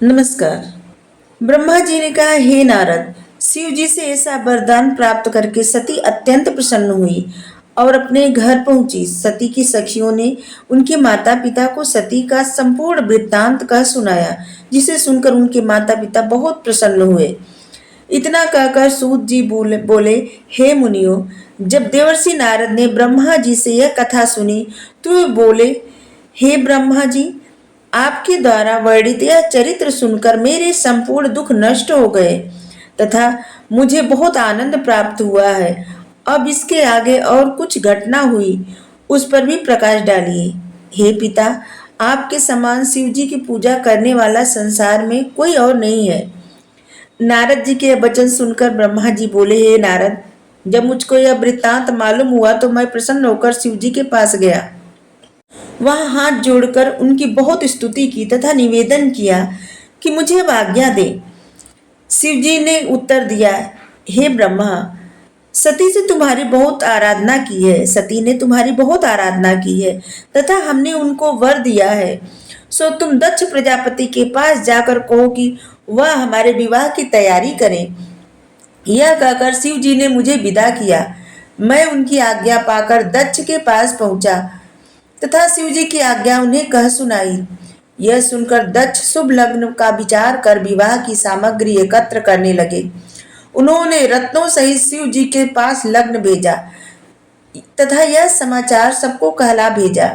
नमस्कार। ब्रह्मा जी ने कहा, हे नारद, शिव जी से ऐसा वरदान प्राप्त करके सती अत्यंत प्रसन्न हुई और अपने घर पहुंची। सती की सखियों ने उनके माता पिता को सती का संपूर्ण वृत्तांत कह सुनाया, जिसे सुनकर उनके माता पिता बहुत प्रसन्न हुए। इतना कहकर सूत जी बोले, हे मुनियों, जब देवर्षि नारद ने ब्रह्मा जी से यह कथा सुनी तो वे बोले, हे ब्रह्मा जी, आपके द्वारा वर्णित यह चरित्र सुनकर मेरे संपूर्ण दुख नष्ट हो गए तथा मुझे बहुत आनंद प्राप्त हुआ है। अब इसके आगे और कुछ घटना हुई उस पर भी प्रकाश डालिए। हे पिता, आपके समान शिव जी की पूजा करने वाला संसार में कोई और नहीं है। नारद जी के वचन सुनकर ब्रह्मा जी बोले, हे नारद, जब मुझको यह वृत्तांत मालूम हुआ तो मैं प्रसन्न होकर शिव जी के पास गया। वहां हाथ जोड़कर उनकी बहुत स्तुति की तथा निवेदन किया कि मुझे अब आज्ञा दे। शिव जी ने उत्तर दिया, हे ब्रह्मा, सती से तुम्हारी बहुत आराधना की है। सती ने तुम्हारी बहुत आराधना की है तथा हमने उनको वर दिया है। सो तुम दक्ष प्रजापति के पास जाकर कहो कि वह हमारे विवाह की तैयारी करें। यह कहकर शिव जी ने मुझे विदा किया। मैं उनकी आज्ञा पाकर दक्ष के पास पहुंचा तथा शिव जी की आज्ञा उन्हें कह सुनाई। यह सुनकर दक्ष शुभ लग्न का विचार कर विवाह की सामग्री एकत्र करने लगे। उन्होंने रत्नों सहित शिव जी के पास लग्न भेजा तथा यह समाचार सबको कहला भेजा।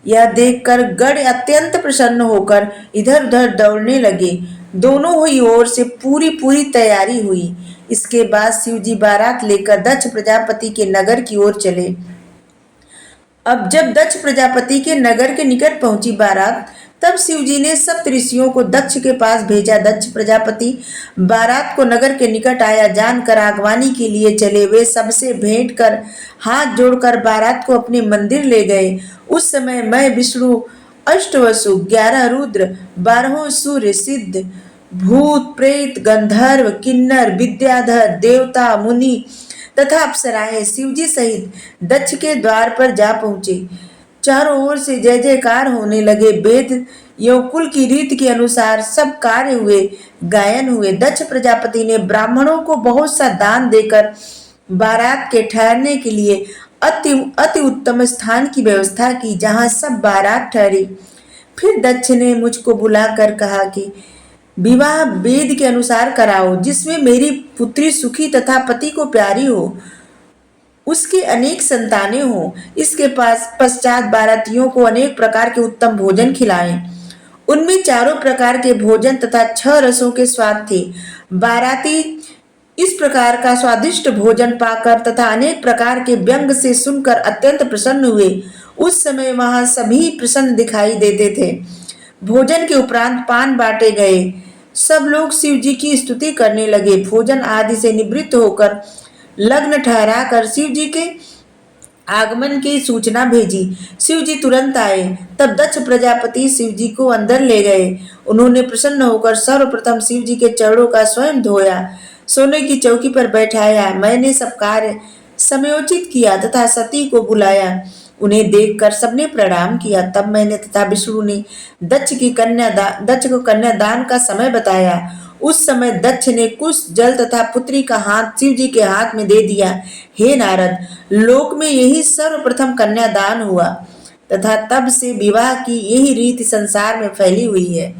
यह देखकर गण अत्यंत प्रसन्न होकर इधर उधर दौड़ने लगे। दोनों ही ओर से पूरी पूरी तैयारी हुई। इसके बाद शिव जी बारात लेकर दक्ष प्रजापति के नगर की ओर चले। अब जब दक्ष प्रजापति के नगर के निकट पहुंची बारात, तब शिव जी ने सब ऋषियों को दक्ष के पास भेजा। दक्ष प्रजापति बारात को नगर के निकट आया जानकर आगवानी के लिए चले। वे सबसे भेंट कर हाथ जोड़कर बारात को अपने मंदिर ले गए। उस समय मैं विष्णु, अष्टवसु, 11 रुद्र, 12 सूर्य, सिद्ध, भूत, प्रेत, गंधर्व, किन्नर, विद्याधर, देवता, मुनि तथा अप्सराएं शिवजी सहित दक्ष के द्वार पर जा पहुंचे। चारों ओर से जय जयकार होने लगे। वेद एवं कुल की रीत के अनुसार सब कार्य हुए, गायन हुए। दक्ष प्रजापति ने ब्राह्मणों को बहुत सा दान देकर बारात के ठहरने के लिए अति अति उत्तम स्थान की व्यवस्था की, जहां सब बारात ठहरी। फिर दक्ष ने मुझको बुलाकर कहा कि विवाह वेद के अनुसार कराओ, जिसमें मेरी पुत्री सुखी तथा पति को प्यारी हो, उसकी अनेक संतानें हो। इसके पास पश्चात बारातियों को अनेक प्रकार के उत्तम भोजन खिलाएं। उनमें चारों प्रकार के भोजन तथा 6 रसों के स्वाद थे। बाराती इस प्रकार का स्वादिष्ट भोजन पाकर तथा अनेक प्रकार के व्यंग से सुनकर अत्यंत प्रसन्न हुए। उस समय वहां सभी प्रसन्न दिखाई देते थे। भोजन के उपरांत पान बांटे गए। सब लोग शिव जी की स्तुति करने लगे। भोजन आदि से निवृत्त होकर लग्न ठहरा कर शिव जी के आगमन की सूचना भेजी। शिव जी तुरंत आए। तब दक्ष प्रजापति शिव जी को अंदर ले गए। उन्होंने प्रसन्न होकर सर्वप्रथम शिव जी के चरणों का स्वयं धोया, सोने की चौकी पर बैठाया। मैंने सब कार्य समयोचित किया तथा सती को बुलाया। उन्हें देखकर सबने प्रणाम किया। तब मैंने तथा विष्णु ने दक्ष को कन्यादान का समय बताया। उस समय दक्ष ने कुश जल तथा पुत्री का हाथ शिव जी के हाथ में दे दिया। हे नारद, लोक में यही सर्वप्रथम कन्यादान हुआ तथा तब से विवाह की यही रीति संसार में फैली हुई है।